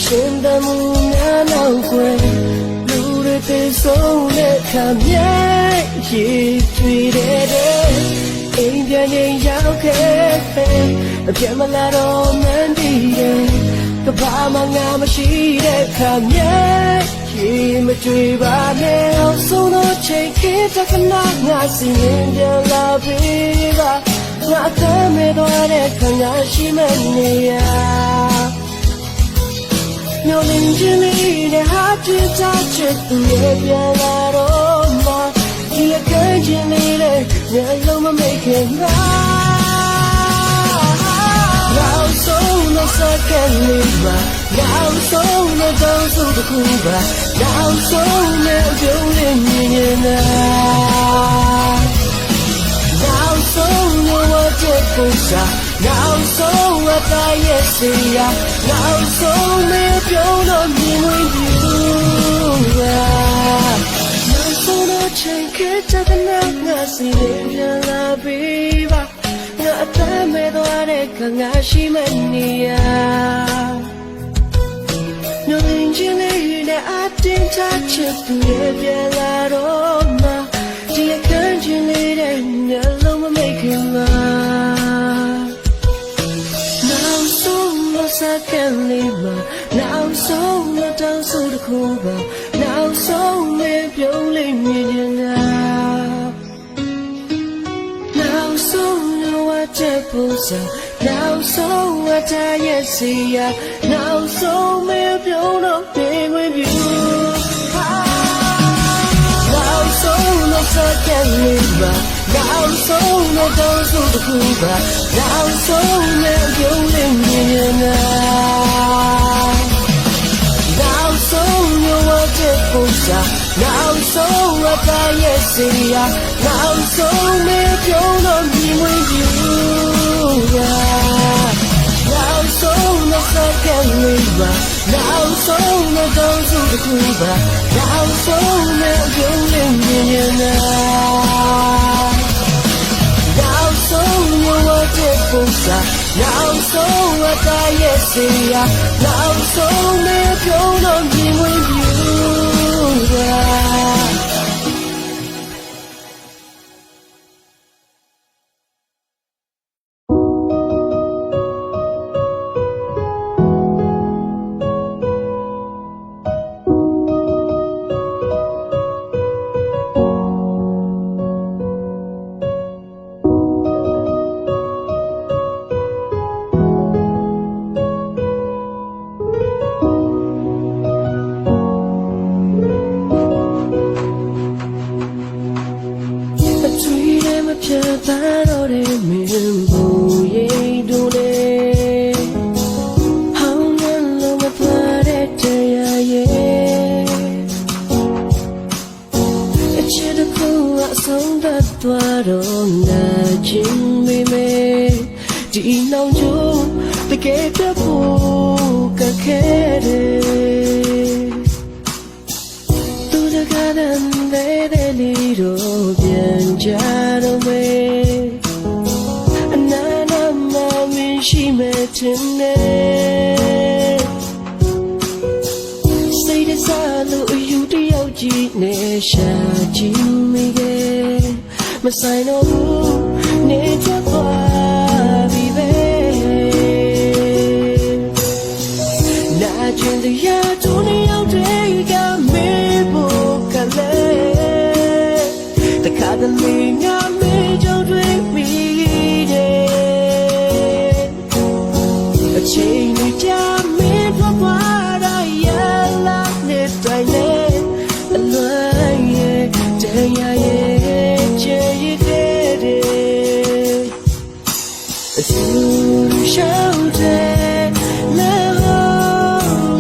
ရှင်တမှုများနောက်ွယ်လူတွေ ဆုံးတဲ့ခါမြဲရေတွေ့တဲ့အိမ်ပြန်နေရောက်ခဲ့အပြတ်မလာတော့မှန်းတည်တယ်ကဘာမှငါမရှိတဲ့ခါမြဲရေမတွေ့ပါနဲ့အောင်ဆုံးတော့ချိန်ခေတ္တကနာငါစီရင်ပြန်လာပြီပါငါတမ်းမဲ့တော့တဲ့ခါငါရှိမနေရမျောလင်းခြင်းလေးနဲ့ဟာပြချချစ်သူရဲ့ပြန်လာတော့မှဒီအကဲခြင်းလေးနဲ့မျက်လုံးမမိတ်ခင်ပါနောက်ဆုံးနဲ့စကန်လေးပါနောက်ဆုံးနဲ့တောင်းဆိုတစ်ခုပါနောက်ဆုံးနဲ့ပြုံးလေးမြင်နေတာနောက်ဆုံးနဲ့ဝတ်တဲ့ပုံစံနောက်ဆုံးဝတ်တဲ့ရဲ့စီယာနောက်ဆုံးနဲ့ပြုံးလို့မြင်ဝင်ပြီနောက်ဆုံးတော့ချိန်ခဲ့တဲ့ငါစီရင်လာပြီပါငါအသက်မဲ့သွားတဲ့ခါငါရှိမနေရညှို့ချင်းလေးနဲ့အတင်းချချစ်သူရဲ့ပြန်လာတော့မှဒီအခန်းချင်းလေးနဲ့မျက်လုံးမမိတ်ခင်မှာနောက်ဆုံးလို့စကန်လေးမှာနောက်ဆုံးလို့တောင်းဆိုတစ်ခုပါနောက်ဆုံးနဲ့ပြုံးလေးမြင်နေတာနောက်ဆုံးလို့ဝတ်တဲ့ပုံစံနောက်ဆုံးဝတ်တဲ့ရဲ့စီယာနောက်ဆုံးနဲ့ပြုံးတော့ပြင်ဝင်ပြီနောက်ဆုံးလို့စကန်လေးမှာနောက်ဆုံးလို့တောင်းဆိုတစ်ခုပါနောက်ဆုံးနဲ့ပြုံးလေးမြင်နေတာနောက်ဆုံးလို့ဝတ်တဲ့ပုံစံနောက်ဆုံးဝတ်တဲ့ရဲ့စီယာနောက်ဆုံးနဲ့ပြုံးတော့ပြင်ဝင်ပြီနောက်ဆုံးလို့စကန်လေးမှာနောက်ဆုံးလို့တောင်းဆိုတစ်ခုပါနောက်ဆုံးနဲ့ပြုံးလေးမြင်နေတာနောက်ဆုံးလို့ဝတ်တဲ့ပုံစံနောက်ဆုံးဝတ်တဲ့ရဲ့စီယာနောက်ဆုံးနဲ့ပြုံးတော့ပြင်ဝင်ပြီဖြစ်သွားတော့တဲ့မင်းဘူးရိတ်တို့လေဟောင်းငန်းလုံးမသွားတဲ့တရားရဲ့အချစ်တစ်ခုအဆုံးသတ်သွားတော့နာကျင်မိမေဒီနောင်ကျိုးတကယ်ပြဖို့ကခဲ့တယ်သူတကားတဲ့လီတို့ပြန်ကြတော့မယ်အနာနာမမင်းရှိမဲ့တင်နေစိတ်တစားလို့အယူတယောက်ကြီးနဲ့ရှာကြည့်မိခဲ့မဆိုင်တော့ဘူးနေချက်သွားပြီပဲနာကျင်တရားသူတယောက်တည်းကမေးဖို့ကလည်းတခါတလေငါမေးကြုံတွေ့မိတယ်အချိန်ကြီးကြာမင်းတော့ပါရလာနေတိုင်းနဲ့အလွန်ရဲ့တရားရဲ့ချေရတဲ့အထူးရှောင်းတဲ့လေ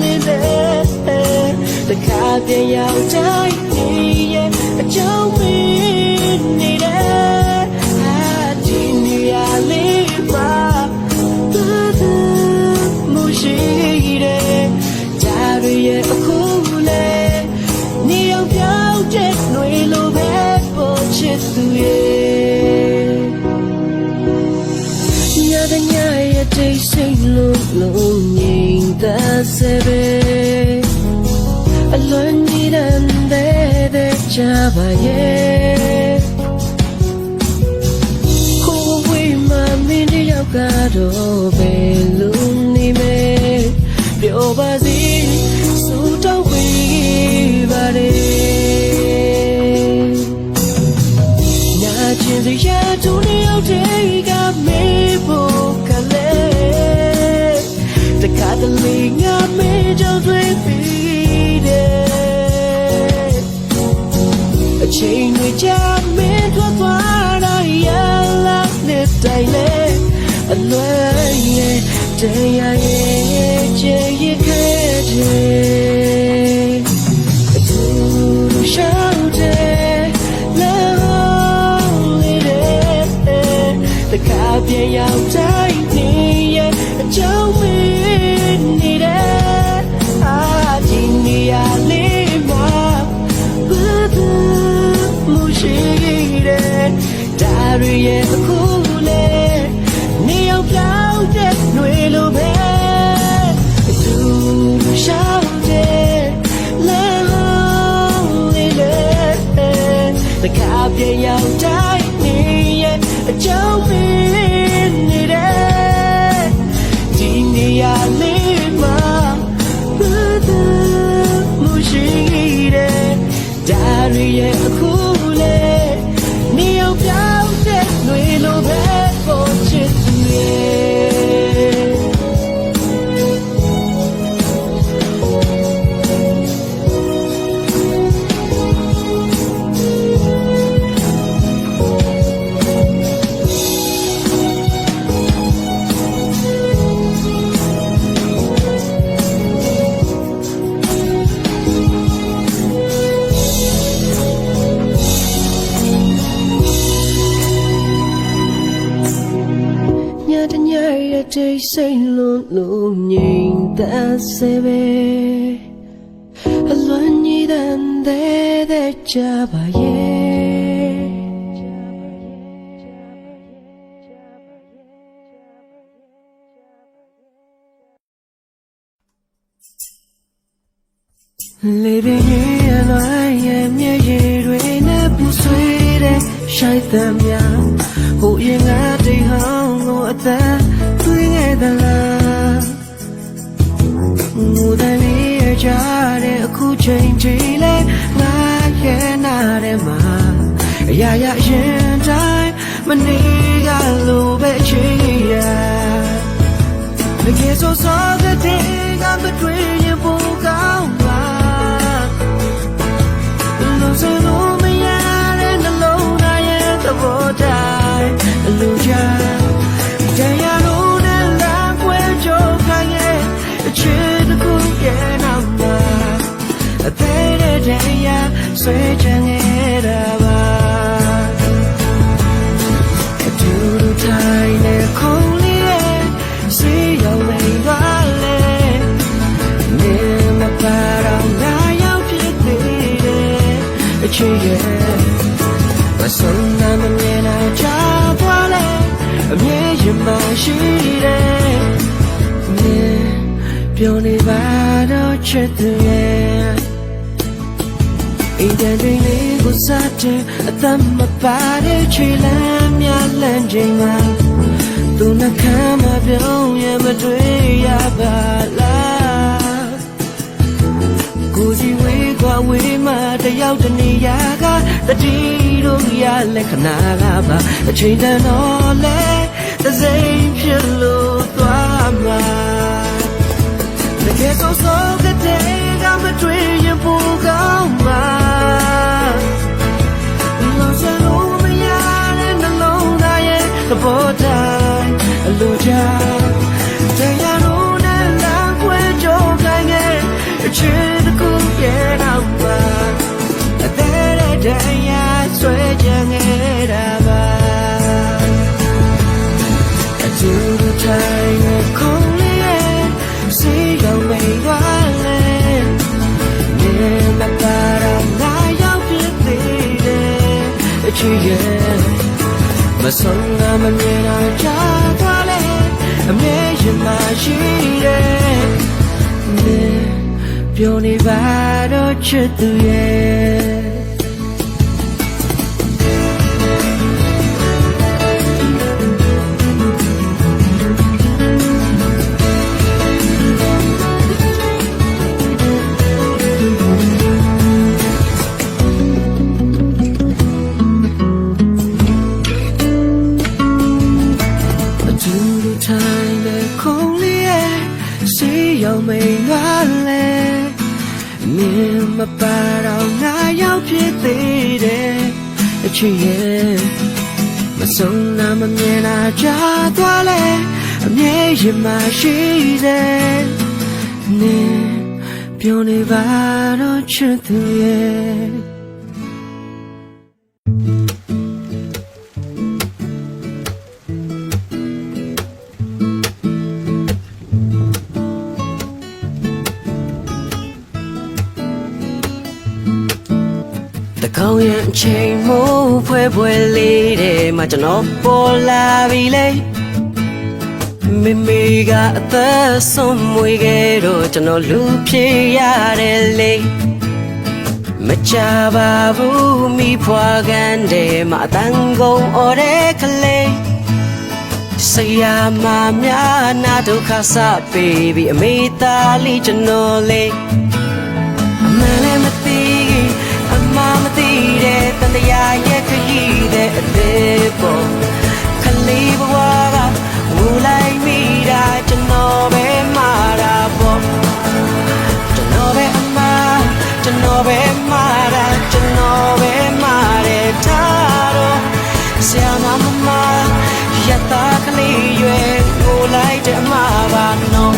နေတယ်တခါပြန်ရောက်တိုင်းရဲ့အကြောင်းမင်းနေတယ်ဒီနေရာလေးပါတူမရှိတယ်ဒါတွေရဲ့အခုလေနေအောင်ပြောင်းတဲ့ຫນွေလိုပဲပေါ်ချစ်သူရဲ့ညတဲ့ညရဲ့တိတ်ဆိတ်လုံးငြိမ်သက်စေပဲအလွန်ကြီးတဲ့ ba ye Ko we ma min di yauk ka do be lu ni me Pyo ba si su taw we ba de Nya chin si ya tu ni yauk de ka me bo ka le Ta ka de li nga me jaw twi pi de A chain we jam me twa twa da ya la ne dai le A lwe ye day ya ye che ye ke je A tu shao de la li de The ka pian yao dai ni ye A chou me ni de A ji ni ya li ma Dari ye akule ni yauk plau de nwe lo be Tu shao de la li le The ka pian yao dai ni ye A chou me ni de Ji ni ya li ma bu tu mu shi de Dari ye akule Ni yauk plau de nwe lo be ko chit tu ye Day say lo lo nhìn ta se về luôn như đàn để cha bà ye Lê bên như nói em như gì rồi nè bu suy để say tâm ya hộ yên ngã đi hông ngộ ta da la Ngu da li e cha de khu chain chi le nga ye na de ma Ya ya yin dai ma ni ga lu be chi ya Le ke so so the day ga between you bu cao ma Lu so lu me ya de na lo na ye the bo dai lu ja ya lu Sweet young Edaba Do the tiny coldly see your way valley Near my parang now you did a cheer My son I'm a man I job wale A million my sheet Purely bad or chit Indan dwi ni ko sa de atam ma pa de chwi lan mya lan jing ma tu na kha ma pyaung ye ma twi ya ba la ko ji we kwa we ma tayauk ta ni ya ka ta ti do ya le khana la ba a chain tan no le ta zain phit lo twa ma the get so so the day ga ma twi yin pu kaung ma The border, a luja, they are known and language of Gangan, a chin the cook get out. A day, I swear, young Edaba. I do the time of Coney, see your way violent. Near my bottom, I out with the My son, I'm a man, I just a million my sheet. Pioni vado, c'è tu, yeah. ချစ်ရဲ့မဆုံးနာမမြင်တာကြာသွားလဲအမြဲရင်မရှိသေးနေပြောနေပါတော့ချစ်သူရဲ့တကောင်းရင်ချိန်မို့ဖွဲလေးတဲ့မှာကျွန်တော်ပေါ်လာပြီလေမိမိကအသက်ဆုံးမွေခဲ့တော့ကျွန်တော်လူဖြစ်ရတယ်လေမကြပါဘူးမိဖွာကန်တဲ့မှာအတန်ကုန်အော်တဲ့ကလေးဆရာမများနာဒုက္ခစပေးပြီးအမေသားလေးကျွန်တော်လေးအမှန်လည်းမသိအမှန်မသိတဲ့တန်တရားရဲ့ခရီးတဲ့အသေးပေါ်ခလေးဘဝကဝူလိုက်မိတာကျွန်တော်ပဲမှားတာပေါ့ကျွန်တော်ပဲအမှားကျွန်တော်ပဲမှားတာကျွန်တော်ပဲမှားတယ်ထားတော့ဆရာမမရတာကလေးရွယ်ကိုလိုက်တဲ့အမှားပါနော်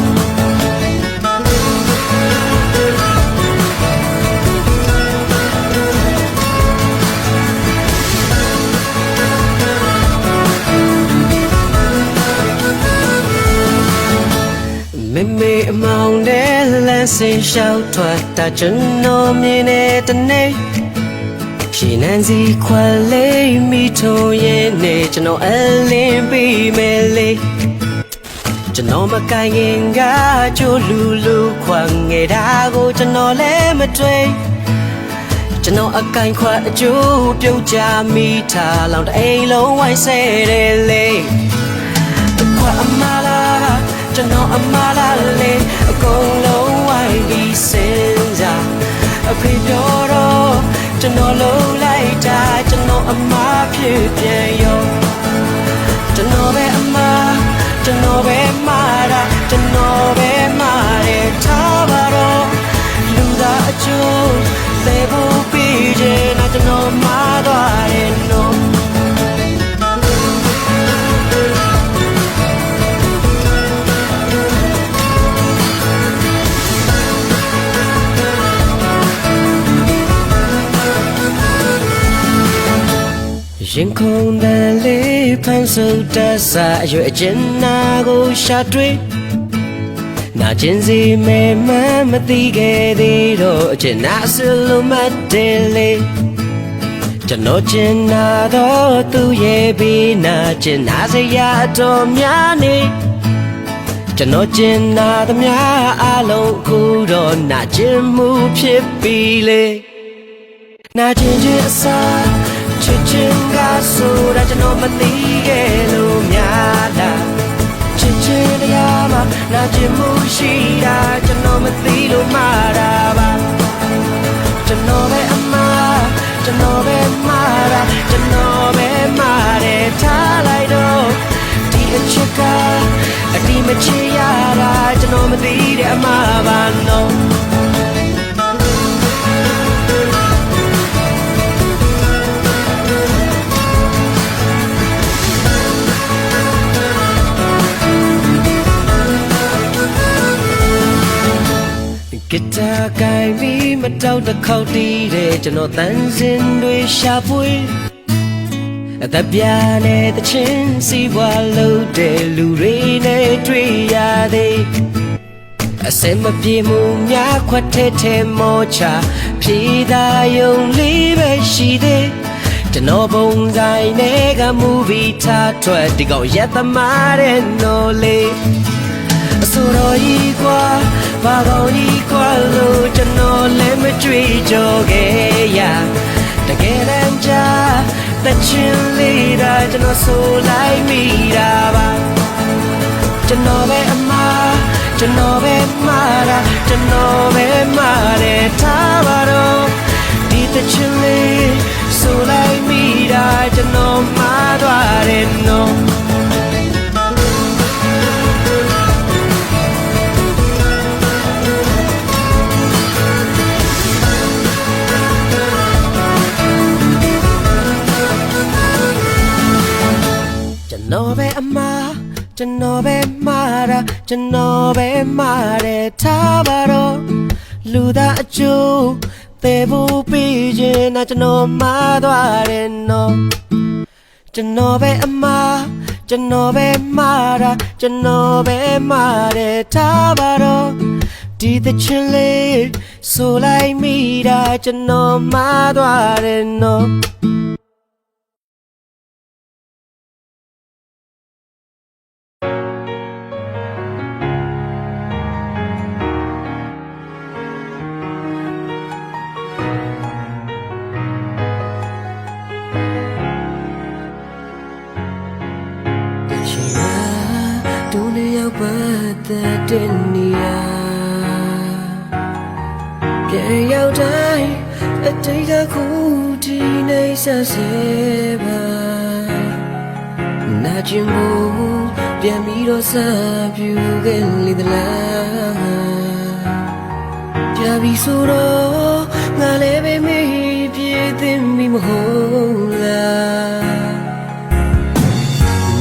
မေမေအမောင်တဲ့လမ်းစင်လျှောက်ထွက်တာကျွန်တော်မြင်တဲ့တနေ့ရှင်နန်းစီခွက်လေးမိထိုးရဲ့နေကျွန်တော်အလင်းပြီးမယ်လေကျွန်တော်မကိုင်ရင်ကကြိုးလူခွက်ငယ်တာကိုကျွန်တော်လည်းမတွေ့ကျွန်တော်အကိုင်ခွက်အကျိုးပြုတ်ကြမိထားလောင်တအိမ်လုံးဝိုင်းဆဲတယ်လေခွက်အမလာကျွန်တော်အမလာလေအကုန်လုံးဝိုင်းပြီးစင်စားအဖေပြောတော့ကျွန်တော်လုံးလိုက်တာကျွန်တော်အမဖြစ်ပြန်ရောကျွန်တော်ပဲအမကျွန်တော်ပဲမာတာကျွန်တော်ပဲမာတယ်ထားပါတော့လူသားအကျိုးလေဖို့ပြီးခြင်းနဲ့ကျွန်တော်မာသွားတယ်နော်ရင်ခုန်တဲ့လေးဖန်ဆုပ်တဆာအရွယ်အကျဉ်းနာကိုရှာတွေ့နာကျင်စီမဲမမသိခဲ့သေးတော့အကျဉ်းနာဆလုံးမတယ်လေကျွန်တော်ကျင်နာတော့သူရဲ့ပြီးနာကျင်နာစရာတော်များနေကျွန်တော်ကျင်နာသမျှအလုံးခုတော့နာကျင်မှုဖြစ်ပြီလေနာကျင်ခြင်းအစားချစ်ချင်းကဆိုတာကျွန်တော်မသိခဲ့လို့များလားချစ်ချင်းတရားမှာနာကျင်မှုရှိတာကျွန်တော်မသိလို့မှားတာပါကျွန်တော်ပဲအမှားကျွန်တော်ပဲမှားတာကျွန်တော်ပဲမှားတယ်ထားလိုက်တော့ဒီအချစ်ကအတိမချရတာကျွန်တော်မသိတဲ့အမှားပါနော်ဂီတာကိုင်ပြီးမတောက်တစ်ခေါက်တီးတဲ့ကျွန်တော်တန်စင်တွေရှာဖွေအသက်ပြားနဲ့တချင်းစီးပွားလို့တဲ့လူတွေနဲ့တွေ့ရသေးအစင်မပြေမှုများခွက်ထဲမောချဖြေသာယုံလေးပဲရှိသေးကျွန်တော်ပုံဆိုင်နဲ့ကမူဗီထားထွက်ဒီကောင်ရက်သမားတဲ့နော်လေးအစိုးရကြီးကွာဘာကောင်းကြီးကွာလို့ကျွန်တော်လည်းမကြွေကြော်ခဲ့ရတကယ်တမ်းကျတချင်လေးတာကျွန်တော်ဆိုလိုက်မိတာပါကျွန်တော်ပဲအမှားကျွန်တော်ပဲမှားတာကျွန်တော်ပဲမှားတယ်ထားပါတော့ဒီတချင်လေးဆိုလိုက်မိတာကျွန်တော်မှားသွားတယ်နော် နော်ပဲအမားကျွန်တော်ပဲမှားတာကျွန်တော်ပဲမှားတယ်ထားပါတော့လူသားအကျိုးသေဖို့ပြီးရင်တော့ကျွန်တော်မှားသွားတယ်နော်ကျွန်တော်ပဲအမားကျွန်တော်ပဲမှားတာကျွန်တော်ပဲမှားတယ်ထားပါတော့ဒီသချင်းလေးဆိုလိုက်မိတာကျွန်တော်မှားသွားတယ်နော်ဒူနေရောက်ပတ်တဲ့နေရာပြန်ရောက်တိုင်းအတိတ်ကခုဒီနေဆက်စေပါနာကျင်မှုပြန်ပြီးတော့ဆက်ပြူခဲ့လေသလားကြာပြီဆိုတော့ငါလည်းပဲမေးပြည့်သိမိမဟုတ်လား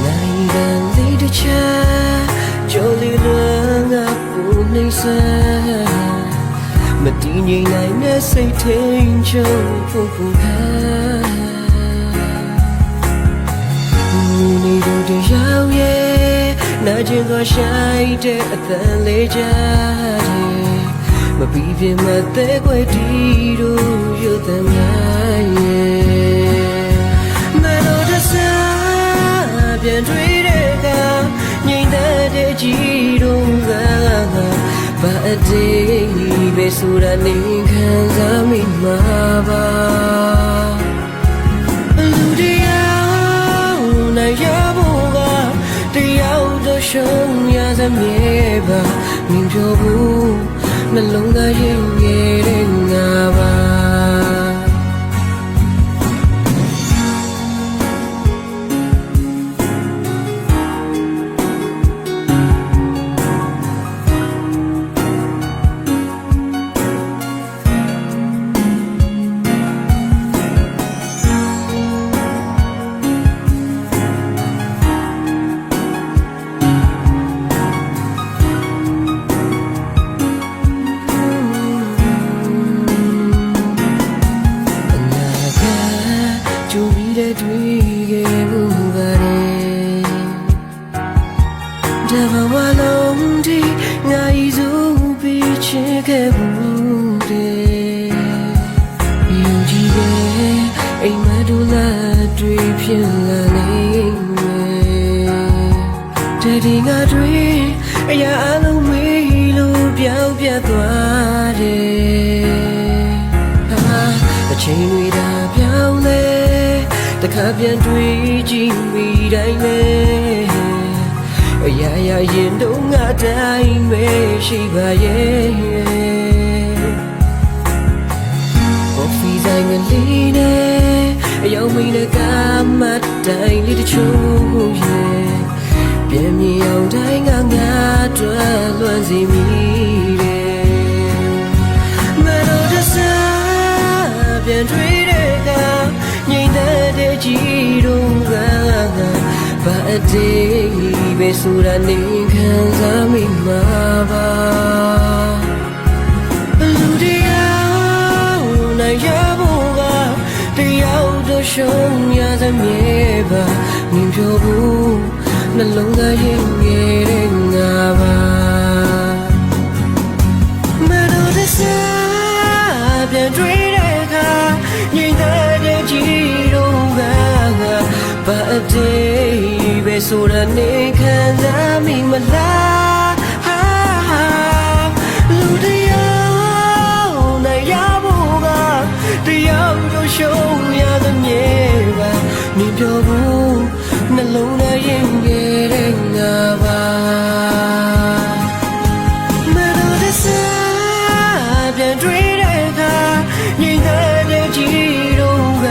နိုင်ငံလေးတစ်ချာကြိုလီလွမ်းငါပူနေစမတည်ငြိမ်နိုင်တဲ့စိတ်ထိန်ချုပ်ဖို့ခါနေတို့တရားရဲ့နာကျင်သွားဆိုင်တဲ့အသံလေးကြတယ်မပြီးပြမတဲ့ခွေတီတို့ရုပ်သံများရဲ့မလို့တစားပြန်တွေ့တဲ့ကငြိမ်တဲ့ကြည်တို့ကဘာအတေးပဲဆိုတာနေခံစားမိမှာပါလူတရားနိုင်ရဖို့ကတရားတို့ရှုံးရစမြဲပါမြင်ပြောဘူးနှလုံးသားရင်ငယ်တဲ့ငါပါတဘာဝလုံးဒီငါဤစုပြီးချစ်ခဲ့ဘူးတဲ့ယုံကြည်တဲ့အိမ်မက်တို့လာတွေ့ဖြစ်လာနိုင်မယ်တတိငါတွေ့အရာအလုံးမေးလို့ပြောင်းပြသွားတယ်အချိန်တွေသာပြောင်းလဲတခါပြန်တွေ့ကြည့်မိတိုင်းလဲအရာရာရင်တော့ငါတိုင်းပဲရှိပါရဲ့ကော်ဖီဆိုင်ကလေးနဲ့အယောင်မင်းကမတ်တိုင်းလေးတချို့ရဲ့ပြန်မြင်အောင်တိုင်းကငါတွေ့လွမ်းစီမိတယ်မတော်တဆပြန်တွေ့တဲ့ကငြိမ်တဲ့ကြည်တော့ကဘာအတေးပဲဆိုတာနေခံစားမိမှာပါလူတရားနိုင်ရဖို့ကတရားတို့ရှုံးရစမြဲပါမြင်ပြောဘူးနှလုံးသားရင်ငယ်တဲ့ငါပါမတော်တဆပြန်တွေ့တဲ့အခါငြိမ်တဲ့ကြည်တော့ကဘာအတေးပဲဆိုတာနေခံစားမိမလားလူတရားနိုင်ရဖို့ကတရားတို့ရှုံးရသမြဲပါမြင်ပြောဘူးနှလုံးသားရင်ငယ်တဲ့ငါပါမတော်တဆပြန်တွေ့တဲ့အခါငြိမ်တဲ့ကြည်တော့က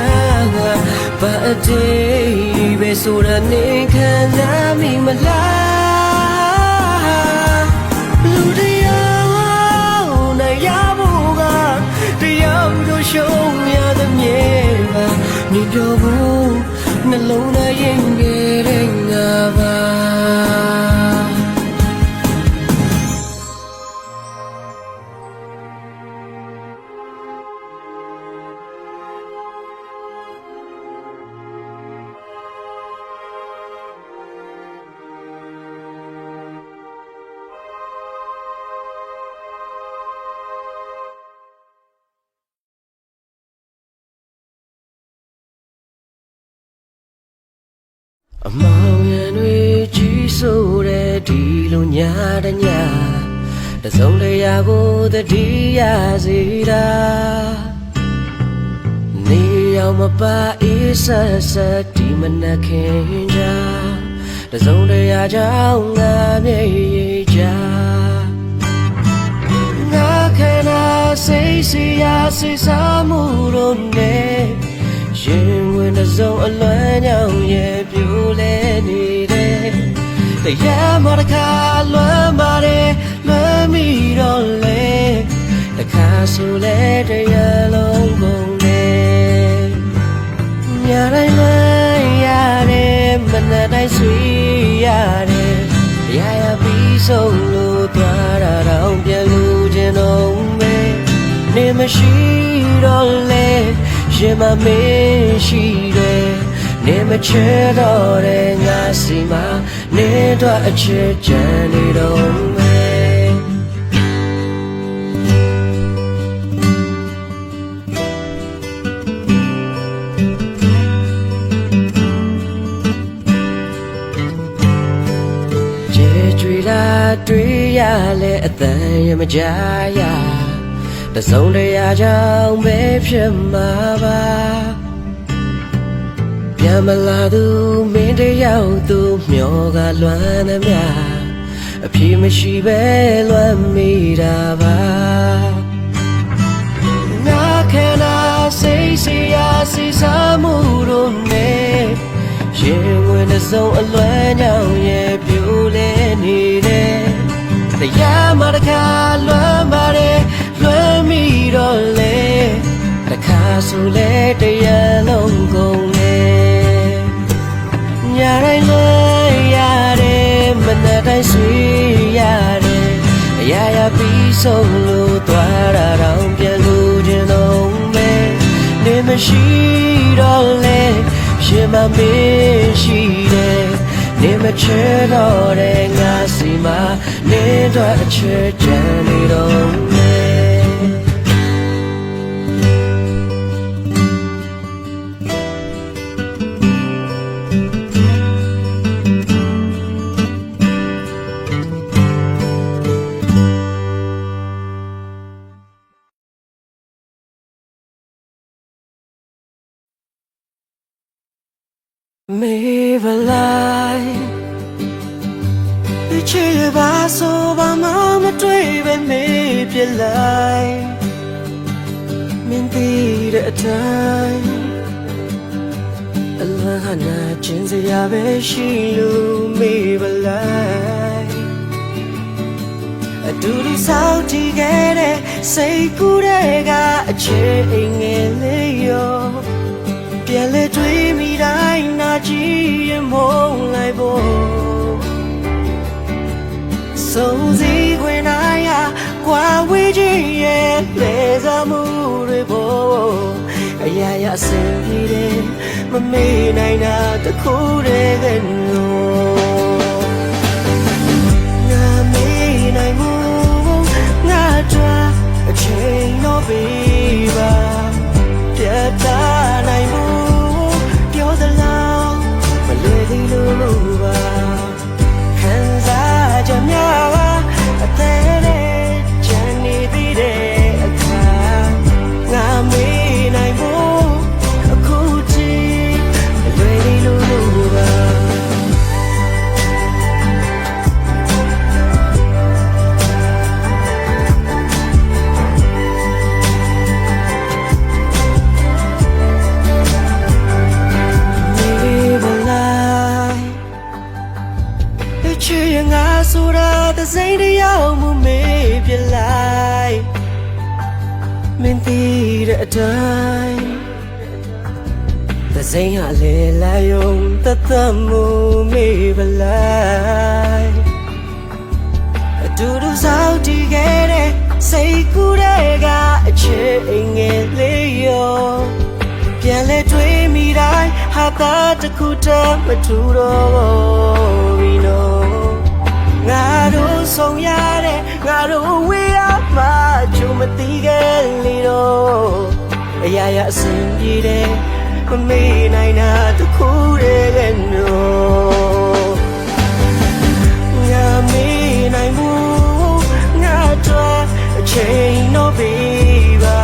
ဘာအတေးပဲဆိုတာနေခံစားမိမလားလူတရားနိုင်ရဖို့ကတရားတို့ရှုံးရသမြဲပါ မြင်ပြောဖို့နှလုံးထဲရင်ခဲ့တဲ့ငါပါအမောင်ရံတွေကြီးဆိုတဲ့ဒီလိုညာတညာတစုံတရာကိုတတိယစေတာနေရောက်မပါအေးဆက်ဆက်ဒီမနက်ခင်ကြတစုံတရာကြောင့်ငါမြေကြငါခဏစိတ်စီရာစိတ်စားမှုတို့နဲ့ရင်ဝင်တဲ့စုံအလွမ်းကြောင့်ရဲ့ပြိုလဲနေတယ်တရားမတခါလွမ်းပါတယ်လွမ်းမိတော့လေတခါဆိုလဲတရားလုံးကုန်လေညတိုင်းလွမ်းရတယ်မနက်တိုင်းဆွေးရတယ်ရရပြီးဆုံးလို့သွားတာတော့ပြန်လို့ခြင်းတော့မဲနေမရှိတော့လေရင်မမေးရှိတယ်နေမချဲတော့တဲ့ငါစီမနေတော့အချစ်ချမ်းနေတော့မယ်ကျေကြွေလာတွေ့ရလဲအတန်ရမကြရတစုံတရာကြောင့်ပဲဖြစ်မှာပါပြန်မလာသူမင်းတယောက်သူမျောကလွမ်းသမျှအဖြေမရှိပဲလွမ်းမိတာပါငါခန္ဓာစိတ်စီရာစီစားမှုတို့နဲ့ရင်ဝင်တဲ့စုံအလွမ်းကြောင့်ရဲ့ပြိုလဲနေတယ်တရားမတခါလွမ်းပါတယ်လွမ်းမိတော့လေတခါဆိုလဲတရားလုံးကုန်လေညတိုင်းလွမ်းရတယ်မနက်တိုင်းဆွေးရတယ်အရာရာပြီးဆုံးလို့သွားတာတော့ပြန်လို့ခြင်းတော့မဲနေမရှိတော့လေရှင်မမေးရှိတယ်နေမချဲတော့တဲ့ငါစီမနေတော့အချစ်ချမ်းနေတော့မေဘလိုက်ချေပါဆိုပါမမတွေ့ပဲမေပြလိုက်မင်းသိတဲ့အတိုင်းအလဟနာချင်းစရာပဲရှိလို့မေဘလိုက်အတူတူဆောက်တည်ခဲ့တဲ့စိတ်ကူးတဲ့ကအချိန်ငယ်လေးရောပြန်လေတွေ့မိတိုင်းနာကြည့်ရင်မုန်းလိုက်ဖို့ဆုံးစီခွင်တိုင်းဟာကွာဝေးခြင်းရဲ့လေစားမှုတွေဖို့အရာရာအဆင်ပြေတယ်မမေ့နိုင်တာတခုတည်းကလို့ငါမေ့နိုင်မှုငါကြွားအချိန်တော့ပြီးပါပြတ်သားနိုင်မှုပြောသလားမလွယ်သေးလို့ပါခံစားချက်များပါအသေးလေးချမ်းနေသေးတဲ့အခါငါမေးနိုင်ဖို့အခုထိမလွယ်သေးလို့ပါငါဆိုတာသစိမ်းတယောက်မှုမေးပြလိုက်မင်းသိတဲ့အတိုင်း စိမ်းဟာလေလာယုံတသက်မှုမေးပလိုက်အတူတူစောက်တည်ခဲ့တဲ့စိတ်ကူးတဲ့ကအချစ်အငယ်လေးရောပြန်လဲတွေးမိတိုင်းဟာသာတစ်ခုတည်းမထူတော့ဘူးနော်ငါတို့ဆုံးရတဲ့ငါတို့ဝေးရမှချုံမသိခဲ့လေတော့အရာရာအစဉ်ပြေတယ်မမေ့နိုင်တာတစ်ခုတည်းကနော်ငါမေ့နိုင်ဘူးငါတို့အချိန်တော့ပြီပါ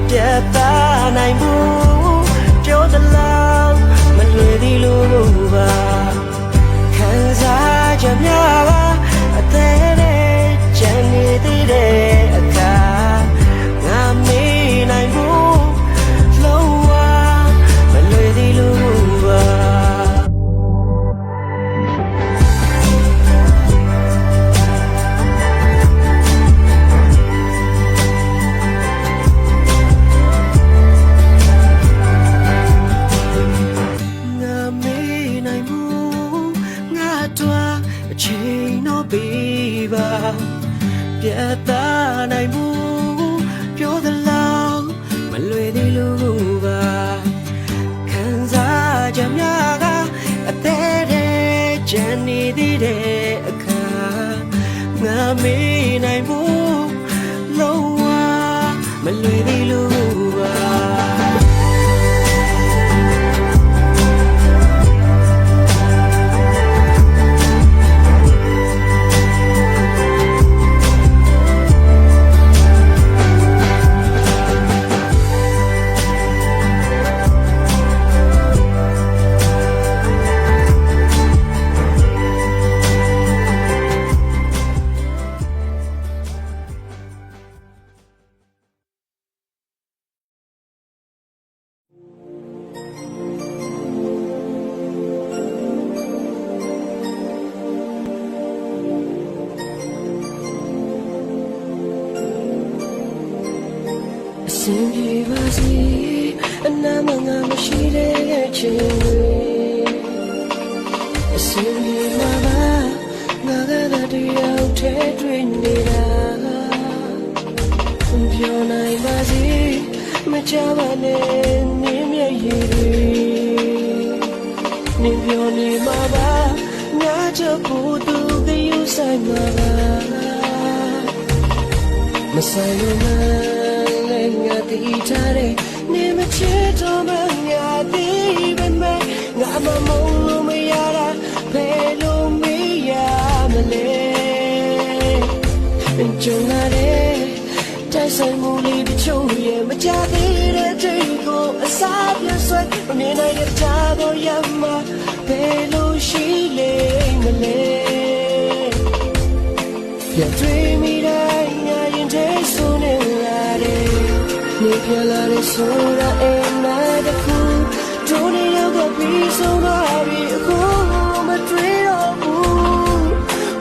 ပြတ်သားနိုင်ဘူးပြောသလားမလွယ်သေးလို့ပါခံစားချက်များပါအသေးနဲ့ကြံနေသေးတဲ့အခါငါမေ့နိုင်ဘူးလုံးဝမလွယ်သေးလို့ပါအချိန်တော့ပြီပါပြတ်သားနိုင်ဘူးပြောသလားမလွယ်သေးလို့ပါခံစားချက်များကအသေးတဲ့ကြံနေသေးတဲ့အခါငါမေ့နိုင်ဘူးလုံးဝမလွယ်သေးလို့ပါစင်ပြေပါစေအနာမငါမရှိတဲ့ချင်းအစင်ပြေမှာပါငါကတည်းရောက်ထဲတွေ့နေတာပြောနိုင်ပါစေမကြပါနဲ့နင်းမျက်ရည်တွေနင်းပြောနေမှာပါငါချက်ဖို့သူကယူဆိုင်မှာပါမဆိုင်လို့ငါတည်ထားတဲ့နေမချစ်တော့မှငါတည်ပဲငါမမုန်းလို့မရတာဘယ်လိုမေးရမလဲကြုံရတဲ့တိုက်ဆိုင်မှုလေးတစ်ချို့ရဲ့မကြသေးတဲ့ချိန်ကိုအစားပြဆွဲမမြင်နိုင်တဲ့ချာတော့ရမှာဘယ်လိုရှိလေမလဲပြန်တွေ့မိတိုင်းငါရင်ထဲဆိုနေလာတယ်နေပြလာတဲ့ဆိုတာအိမ်မတခုတို့နေရောကပြီးဆုံးသွားပြီအခုမတွေ့တော့ဘူး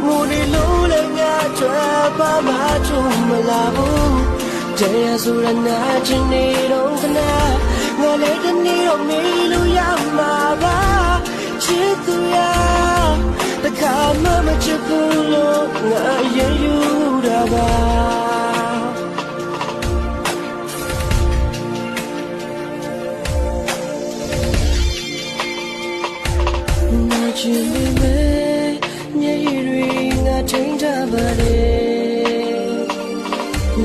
ငိုနေလို့လည်းငါကြွယ်ပါမှချုံမလာဘူးတရားဆိုတာနာချင်နေတော့ခဏငါလည်းတနေ့တော့မေးလို့ရမှာပါချစ်သူရတခါမှမချစ်ဘူးလို့ငါရင်ယူတာပါချင်ပေမဲ့မျက်ရည်တွေငါထိန်းထားပါတယ်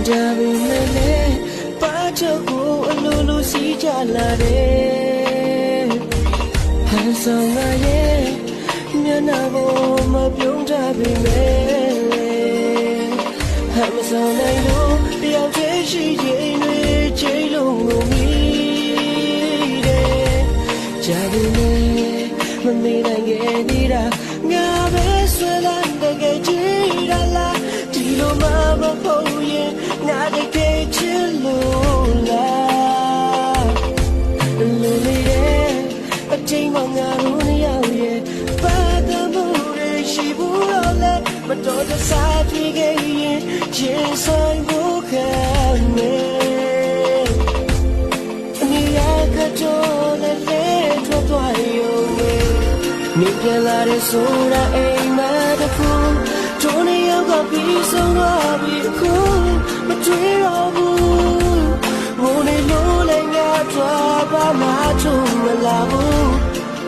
ဒါပေမဲ့လည်းပါချက်ကိုအလိုလိုစီးကြလာတယ်ဟန်ဆောင်ငါရဲ့မျက်နှာပေါ်မပြုံးထားပေမဲ့ဟန်မဆောင်နိုင်လို့တယောက်တည်းရှိရင်တွေချိန်လုံးကိုမိတယ်ကြာပြီမမေ့နိုင်ခဲ့သေးတာငါပဲဆွဲလန်းတကယ်ကြည့်ရလားဒီလိုမှမဟုတ်ရင်ငါတကယ်ချစ်လို့လားလူလေးတဲ့အချိန်မှငါတို့နှစ်ယောက်ရဲ့ပါတမှုတွေရှိဘူးတော့လဲမတော်တဆတွေ့ခဲ့ရင်ချင်းဆိုင်ဖို့ခံမယ်အမေရကတော့လည်း နေပြန်လာတဲ့ဆိုတာအိမ်မက်တစ်ခုထုံးနေရောက်ကပြီးဆုံးသွားပြီအခုမတွေ့တော့ဘူးငိုနေလို့လည်းငါထွက်ပါမှထုံးမလာဘူး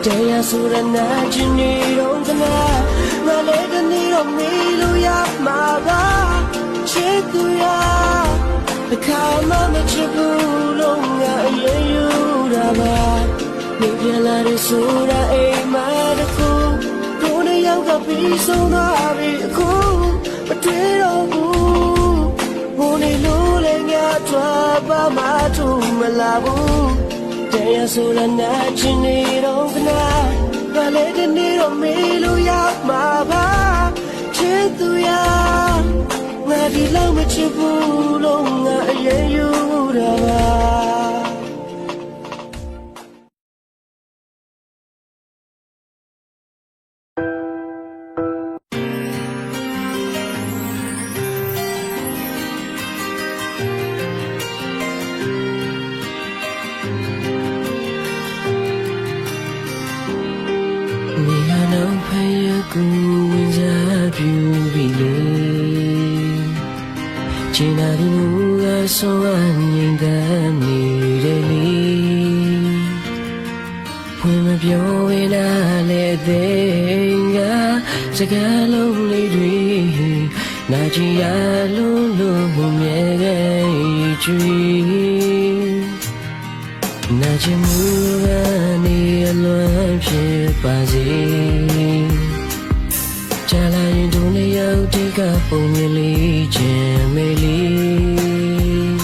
တရားဆိုရနာချင်နေတော့ကနာငါလည်းတနေ့တော့မေးလို့ရမှာပါချစ်သူရthe karma that you pull on you raba maybe la de sura e ma de ko do ne yaw ka pi song twa bi ko ma twe do bu wo ne lo le nya twa ba ma thu ma la bu taya sura na chin ne dong kana ba le de ne do me lo ya ma ba chin tu yaငါဒီလောက်မချစ်ဘူးလို့ငါအရင်ယူတာပါနေရတော့ဖယကူဝင်စားပြူပြီလေကျင်နာသူကဆုံးအငြိမ်သက်နေတယ်လေဖွင့်မပြောဝင်လာလေတဲ့ငါစကားလုံးလေးတွေနာကြည်ရလုံးလုံးမြဲခဲ့ချွေနာချင်မှုကနေအလွန်ဖြစ်ပါစေချာလာရင်တို့နေရောက်တိကပုံမြင်လေးခြင်းမေးလေး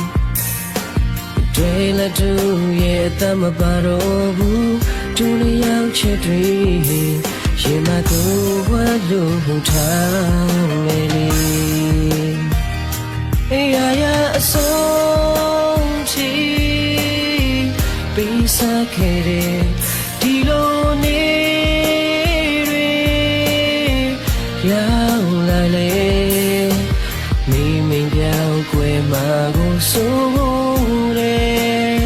တွေ့လာသူရဲ့အသက်မပါတော့ဘူးတို့နေရောက်ချစ်တွေရင်မကိုဝတ်လို့ထားမေးလေးအေးရအဆုံးချီပေးစားခဲ့တဲ့ဒီလိုနေရောက်လာလေမိမိပြောင်းကွယ်မှာကိုစိုးတယ်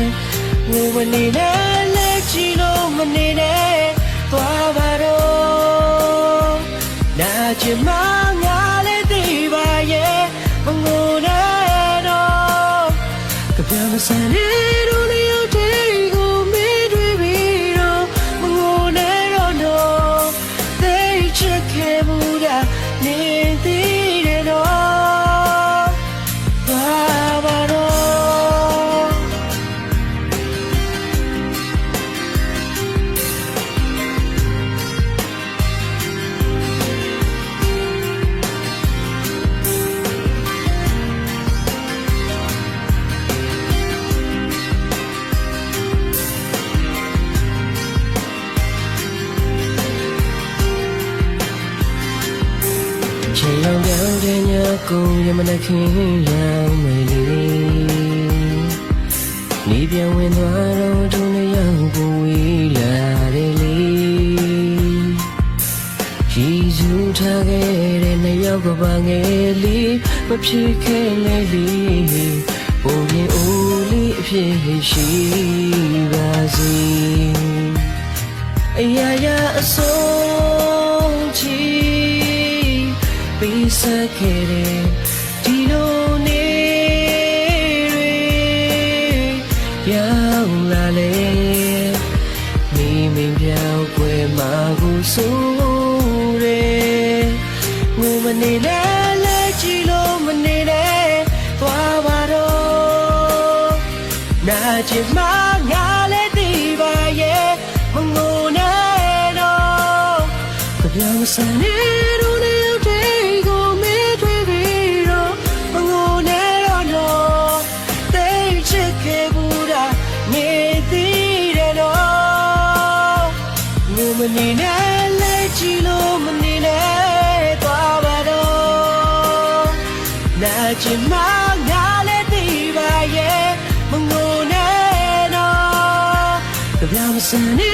ငိုမနေနဲ့လက်ချီလို့မနေနဲ့သွားပါတော့နာချင်မှငါလည်းသိပါရဲ့မငိုနဲ့တော့ကပြောင်းမဆန်နေတို့လေးရောက်တဲ့ကိုမေးတွေ့ပြီးတော့မငိုနဲ့တော့သိချစ်ခဲ့ဘူးနေသေးတယ်တော့ဘာဘာတော့ချေရောင်ပြောင်းတဲ့ညကိုရမနှခင်ရောက်မယ်လေနေပြန်ဝင်သွားတော့သူနဲ့ရောက်ကိုဝေးလာတယ်လေကြီးစုထားခဲ့တဲ့နှစ်ယောက်ကပါငယ်လေးမဖြစ်ခဲ့လေလေပုံရင်အိုးလေးအဖြစ်ရှိပါစေအရာရာအဆုံးချီပေးစားခဲ့တဲ့ဒီလိုနေတွေရောက်လာလေမိမိပြောင်းကွယ်မှာကိုစိုးတယ်ငိုမနေနဲ့လက်ကြည့်လို့မနေနဲ့သွားပါတော့နာချင်မှငါလည်းသိပါရဲ့မငိုနဲ့တော့ကပြောင်းစံနေတို့မနေနဲ့လက်ကြည့်လို့မနေနဲ့သွားပါတော့နာချင်မှငါလည်းသိပါရဲ့မငိုနဲ့တော့ကြပြောင်းမစနေ